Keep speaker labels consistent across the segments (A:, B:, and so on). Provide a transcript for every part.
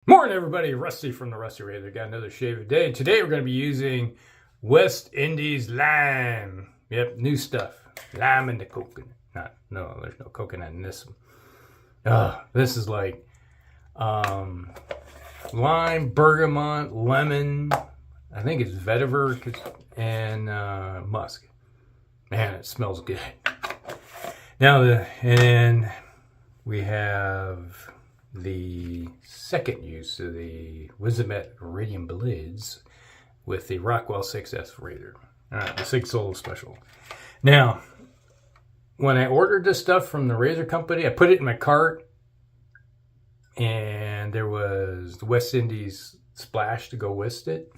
A: Morning, everybody. Rusty from the Rusty Razor. Got another shave of the day. Today we're going to be using West Indies lime. Yep, new stuff. Lime and the coconut. No, there's no coconut in this one. This is like lime, bergamot, lemon. I think it's vetiver and musk. Man, it smells good. Now, and we have the second use of the Wizamet Iridium blades with the Rockwell 6S razor. The 6 Solo Special. Now, when I ordered this stuff from the razor company, I put it in my cart, and there was the West Indies splash to go with it.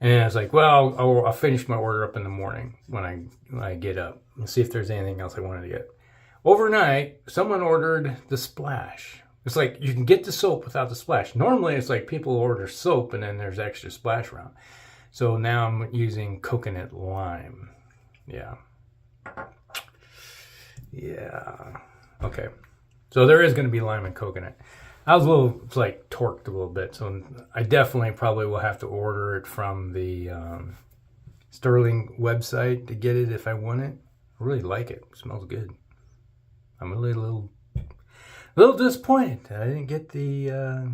A: And I was like, well, I'll finish my order up in the morning when I get up and see if there's anything else I wanted to get. Overnight, someone ordered the splash. It's like you can get the soap without the splash. Normally, it's like people order soap and then there's extra splash around. So now I'm using coconut lime. Yeah. Okay. So there is going to be lime and coconut. I was it's like torqued a little bit. So I definitely probably will have to order it from the Stirling website to get it if I want it. I really like it. It smells good. I'm really a little disappointed I didn't get the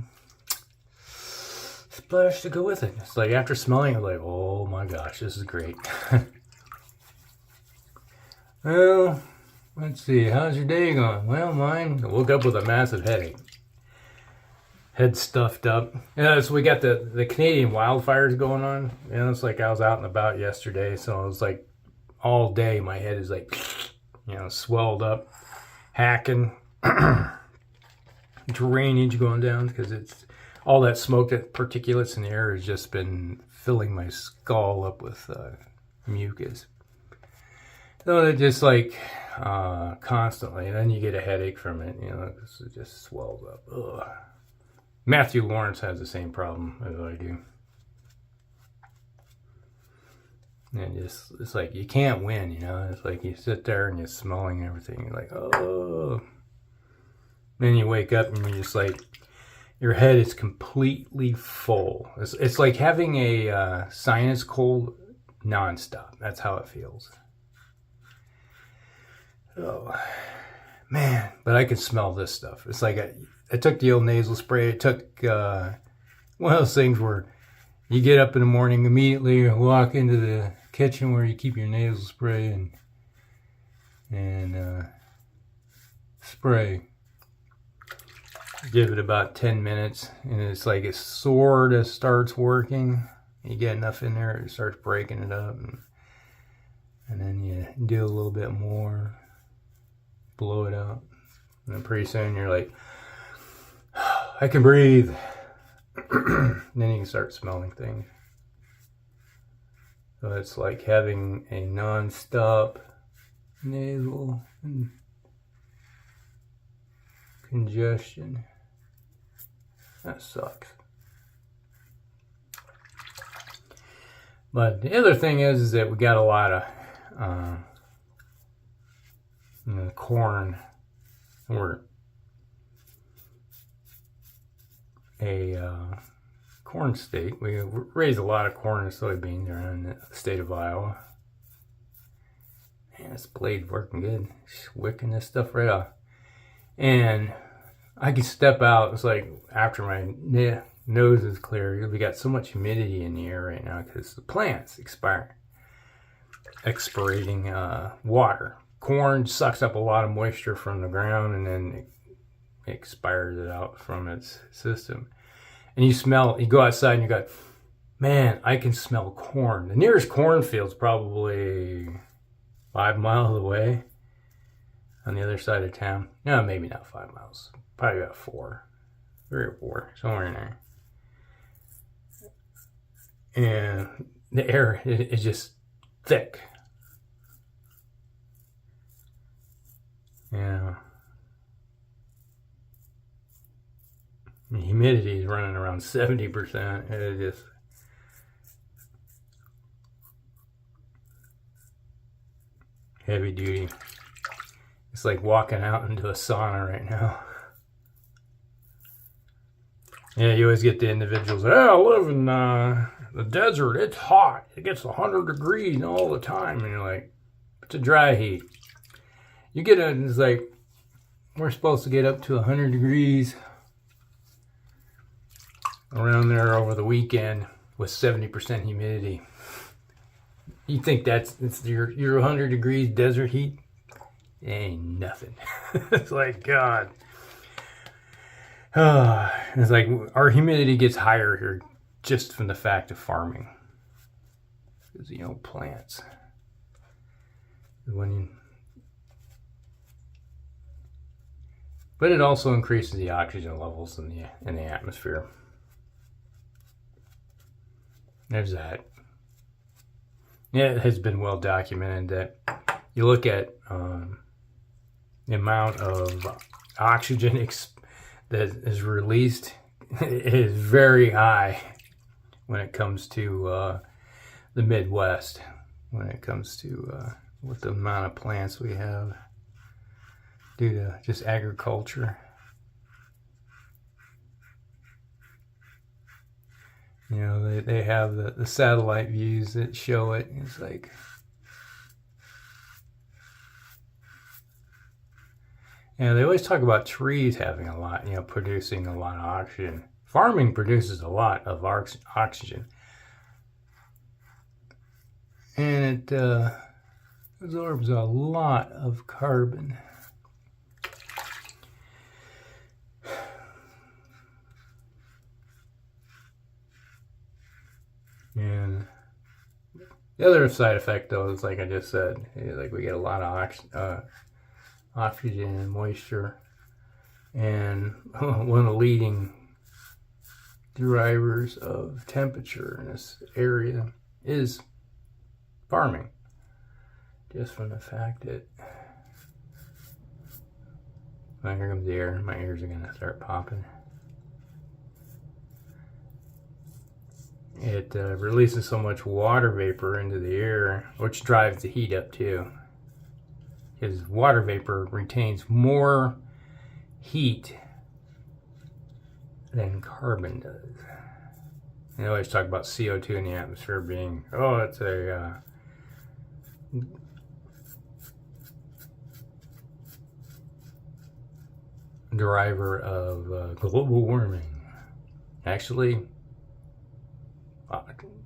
A: splash to go with it. It's like after smelling it, I'm like, oh my gosh, this is great. Well, let's see, how's your day going? Well, mine, I woke up with a massive headache. Head stuffed up. So we got the Canadian wildfires going on. It's like I was out and about yesterday, so it was like all day my head is like, swelled up, hacking. Drainage going down because it's all that smoke, that particulates in the air has just been filling my skull up with mucus. So it just like constantly, and then you get a headache from it. It just swells up. Ugh. Matthew Lawrence has the same problem as I do. And it's like you can't win. It's like you sit there and you're smelling everything. You're like, oh. Then you wake up and you're just like, your head is completely full. It's like having a sinus cold nonstop. That's how it feels. Oh, man. But I can smell this stuff. It's like I took the old nasal spray. I took one of those things where you get up in the morning, immediately walk into the kitchen where you keep your nasal spray and spray. Give it about 10 minutes, and it's like it sort of starts working. You get enough in there, it starts breaking it up, and then you do a little bit more, blow it out, and then pretty soon you're like, I can breathe. Then you can start smelling things. So it's like having a non-stop nasal congestion. That sucks. But the other thing is that we got a lot of corn. We're a corn state. We raise a lot of corn and soybeans around the state of Iowa. Man, this blade working good. Just wicking this stuff right off. And I can step out. It's like after my nose is clear. We got so much humidity in the air right now because the plants expirating water. Corn sucks up a lot of moisture from the ground and then it expires it out from its system. And you go outside and you go, man, I can smell corn. The nearest cornfield's probably 5 miles away. On the other side of town. No, maybe not 5 miles. Probably about 4. 3 or 4. Somewhere in there. And the air is just thick. Yeah. The humidity is running around 70%. It just heavy duty. It's like walking out into a sauna right now. Yeah, you always get the individuals. I live in the desert. It's hot. It gets 100 degrees all the time. And you're like, it's a dry heat. You get it, it's like, we're supposed to get up to 100 degrees around there over the weekend with 70% humidity. You think it's your 100 degrees desert heat? It ain't nothing. It's like, God. It's like our humidity gets higher here just from the fact of farming. Because, plants. But it also increases the oxygen levels in the atmosphere. There's that. Yeah, it has been well documented that you look at the amount of oxygen that is released is very high when it comes to the Midwest, when it comes to with the amount of plants we have due to just agriculture. They have the satellite views that show it. It's like, they always talk about trees having a lot, producing a lot of oxygen. Farming produces a lot of oxygen. And it absorbs a lot of carbon. And the other side effect, though, is like I just said, like we get a lot of oxygen and moisture, and one of the leading drivers of temperature in this area is farming. Just from the fact that, here comes the air. My ears are gonna start popping. It releases so much water vapor into the air, which drives the heat up too. Because water vapor retains more heat than carbon does. I always talk about CO2 in the atmosphere being, it's a driver of global warming. Actually,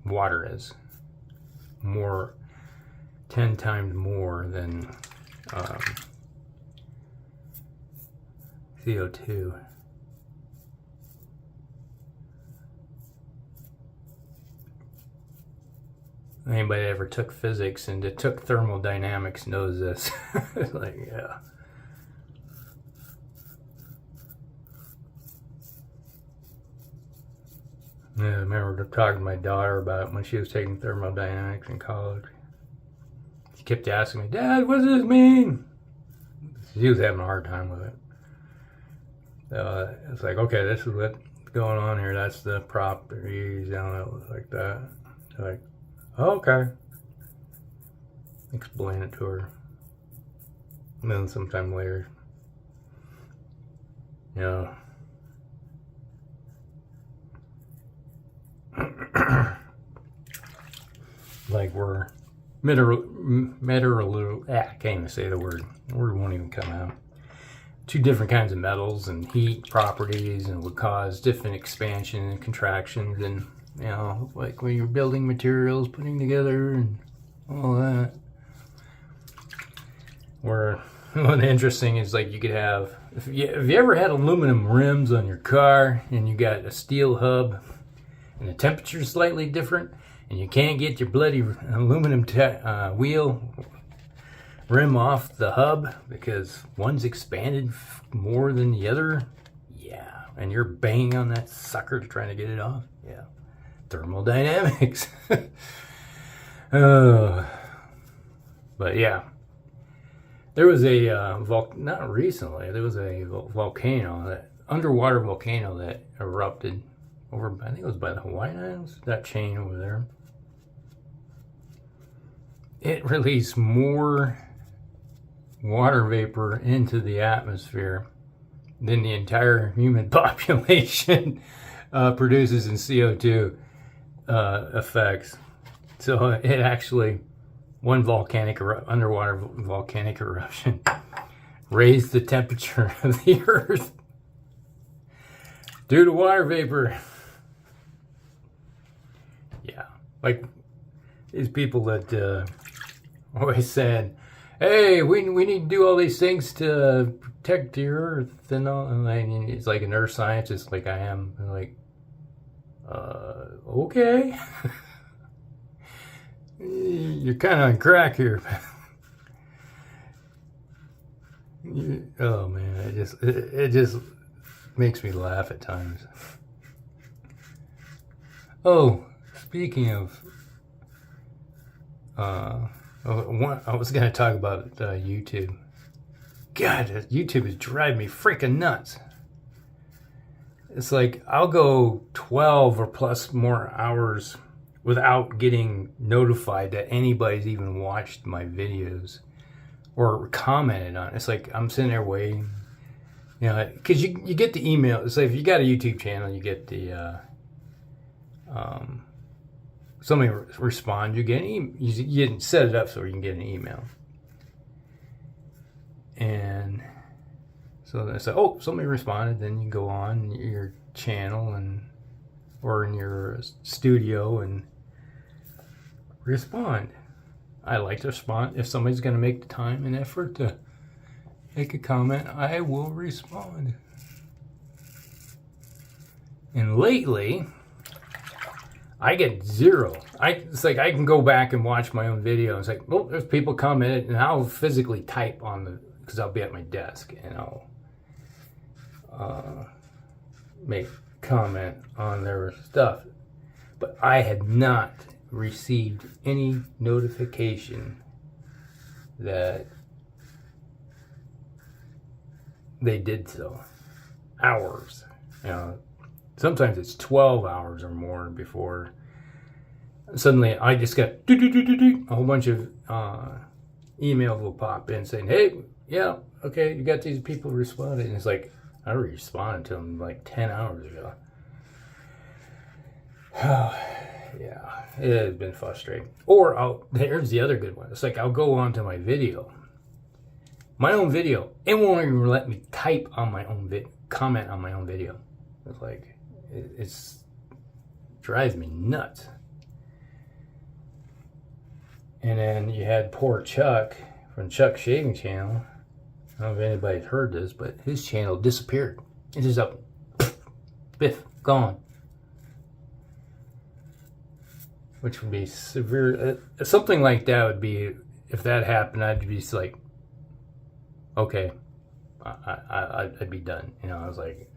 A: water is 10 times more than CO2. Anybody that ever took physics and took thermodynamics knows this. It's like, yeah. Yeah, I remember talking to my daughter about it when she was taking thermodynamics in college. She kept asking me, Dad, what does this mean? She was having a hard time with it. It's like, okay, this is what's going on here. That's the properties, like that. Like, okay. Explain it to her. And then sometime later, like we're I can't even say the word. The word won't even come out. Two different kinds of metals and heat properties, and would cause different expansion and contractions, and like when you're building materials, putting together and all that. Where what's interesting is, like, you could have, if you ever had aluminum rims on your car and you got a steel hub and the temperature's slightly different, and you can't get your bloody aluminum wheel rim off the hub because one's expanded more than the other, and you're banging on that sucker trying to get it off, thermodynamics. But there was a not recently, there was a underwater volcano that erupted over, I think it was by the Hawaiian Islands, that chain over there. It released more water vapor into the atmosphere than the entire human population produces in CO2 effects. So it actually, one underwater volcanic eruption raised the temperature of the Earth due to water vapor. Yeah, like these people that always said, "Hey, we need to do all these things to protect the Earth," and all. And it's like an earth scientist, like I am. And like, okay, you're kind of on crack here. Oh man, it just makes me laugh at times. Oh, speaking of, I was gonna talk about YouTube. God, YouTube is driving me freaking nuts. It's like I'll go 12 or plus more hours without getting notified that anybody's even watched my videos or commented on it. It's like I'm sitting there waiting, you know, because you get the email. It's like if you got a YouTube channel, you get the somebody respond. You get an you set it up so you can get an email, and so it's like, oh, somebody responded. Then you go on your channel or in your studio and respond. I like to respond. If somebody's going to make the time and effort to make a comment, I will respond. And lately, I get zero. It's like I can go back and watch my own video. It's like, oh, there's people commented, and I'll physically type on because I'll be at my desk, and I'll make comment on their stuff. But I had not received any notification that they did so. Hours, you know, sometimes it's 12 hours or more before suddenly I just got a whole bunch of emails will pop in saying, hey, yeah, okay, you got these people responding. And it's like, I responded to them like 10 hours ago. Yeah, it has been frustrating. Or here's the other good one. It's like I'll go on to my own video. It won't even let me type on my own comment on my own video. It's like it's drives me nuts. And then you had poor Chuck from Chuck's Shaving Channel. I don't know if anybody's heard this, but his channel disappeared. It just up, biff, gone. Which would be severe. Something like that would be, if that happened, I'd be like, okay, I'd be done. You know, I was like,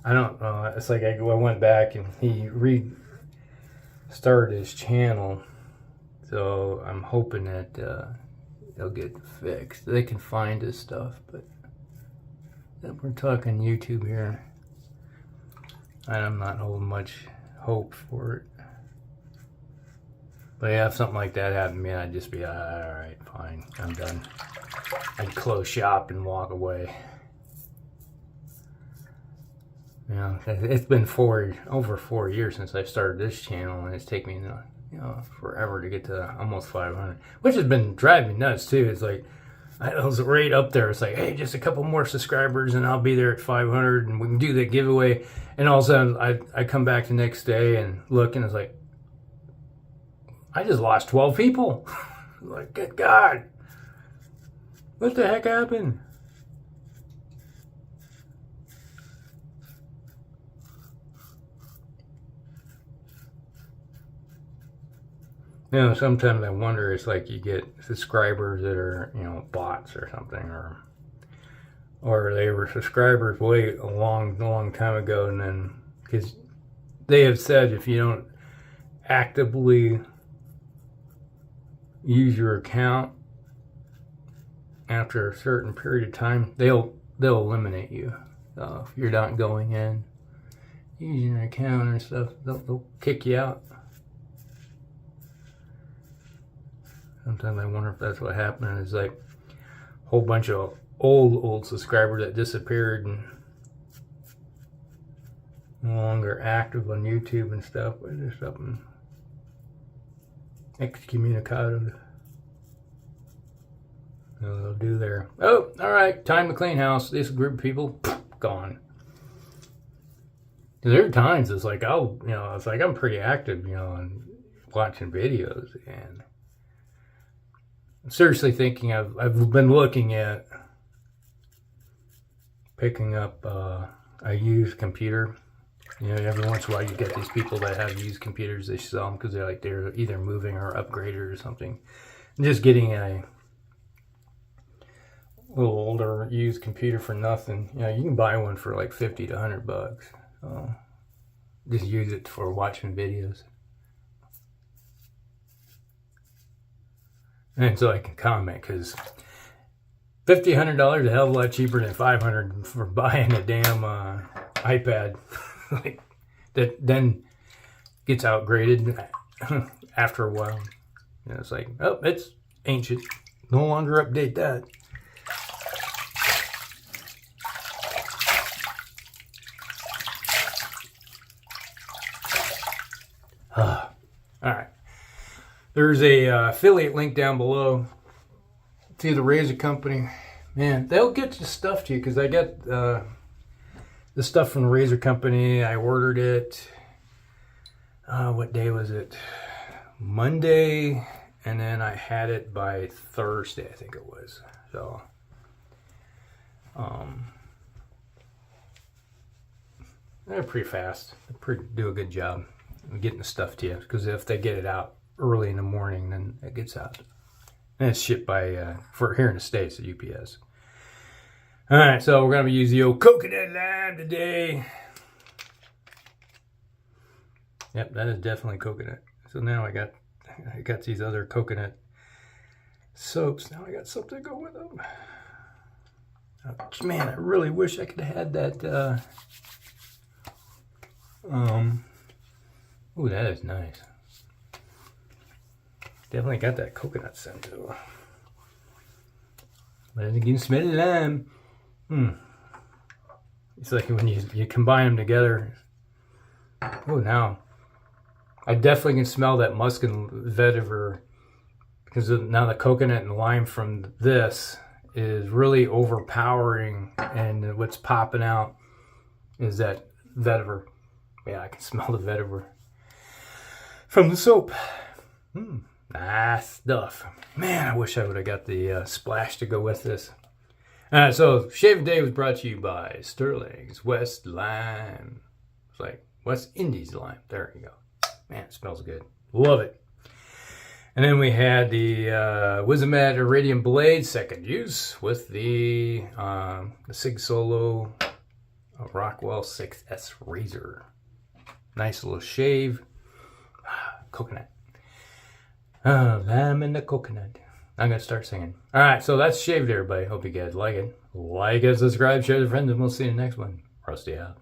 A: I don't know. It's like I went back and he restarted his channel. So I'm hoping that they'll get fixed. They can find his stuff, but we're talking YouTube here. And I'm not holding much hope for it. But yeah, if something like that happened to me, I'd just be, all right, fine, I'm done. I'd close shop and walk away. You know, it's been over 4 years since I started this channel, and it's taken me, forever to get to almost 500, which has been driving me nuts too. It's like, I was right up there. It's like, hey, just a couple more subscribers and I'll be there at 500 and we can do that giveaway. And all of a sudden, I come back the next day and look, and it's like, I just lost 12 people. Like, good God. What the heck happened? You know, sometimes I wonder, it's like you get subscribers that are, bots or something, or they were subscribers way a long time ago, and then, because they have said if you don't actively use your account after a certain period of time, they'll eliminate you. If you're not going in, using your account and stuff, they'll kick you out. Sometimes I wonder if that's what happened. It's like a whole bunch of old subscribers that disappeared, and no longer active on YouTube and stuff. But there's something excommunicado. They'll do there. Oh, all right. Time to clean house. This group of people gone. There are times it's like I'm pretty active, and watching videos, and I'm seriously thinking I've been looking at picking up a used computer. Every once in a while you get these people that have used computers, they sell them because they're either moving or upgraded or something. And just getting a little older used computer for nothing. You can buy one for like $50 to $100. Just use it for watching videos. And so I can comment, because $50, $100 is a hell of a lot cheaper than $500 for buying a damn iPad. That then gets outgraded after a while. It's like, oh, it's ancient. No longer update that. All right. There's a affiliate link down below to the razor company. Man, they'll get the stuff to you, because I got the stuff from the razor company. I ordered it. What day was it? Monday, and then I had it by Thursday, I think it was. So, they're pretty fast. They do a good job of getting the stuff to you, because if they get it out early in the morning, then it gets out. And it's shipped by, for here in the States, at UPS. All right, so we're going to use the old coconut lime today. Yep, that is definitely coconut. So now I got these other coconut soaps. Now I got something to go with them. Man, I really wish I could have had that. Ooh, that is nice. Definitely got that coconut scent too. But then again, smell the lime. It's like when you combine them together. Oh, now I definitely can smell that musk and vetiver, because now the coconut and lime from this is really overpowering, and what's popping out is that vetiver. Yeah, I can smell the vetiver from the soap. Nice stuff. Man, I wish I would have got the splash to go with this. So Shave Day was brought to you by Stirling's West Lime. It's like West Indies lime. There you go. Man, it smells good. Love it. And then we had the Wizamet Iridium Blade second use with the Sig Solo Rockwell 6S razor. Nice little shave. Coconut. Lime and the coconut. I'm going to start singing. All right, so that's shaved, everybody. Hope you guys like it. Like and subscribe, share with your friends, and we'll see you in the next one. Rusty out.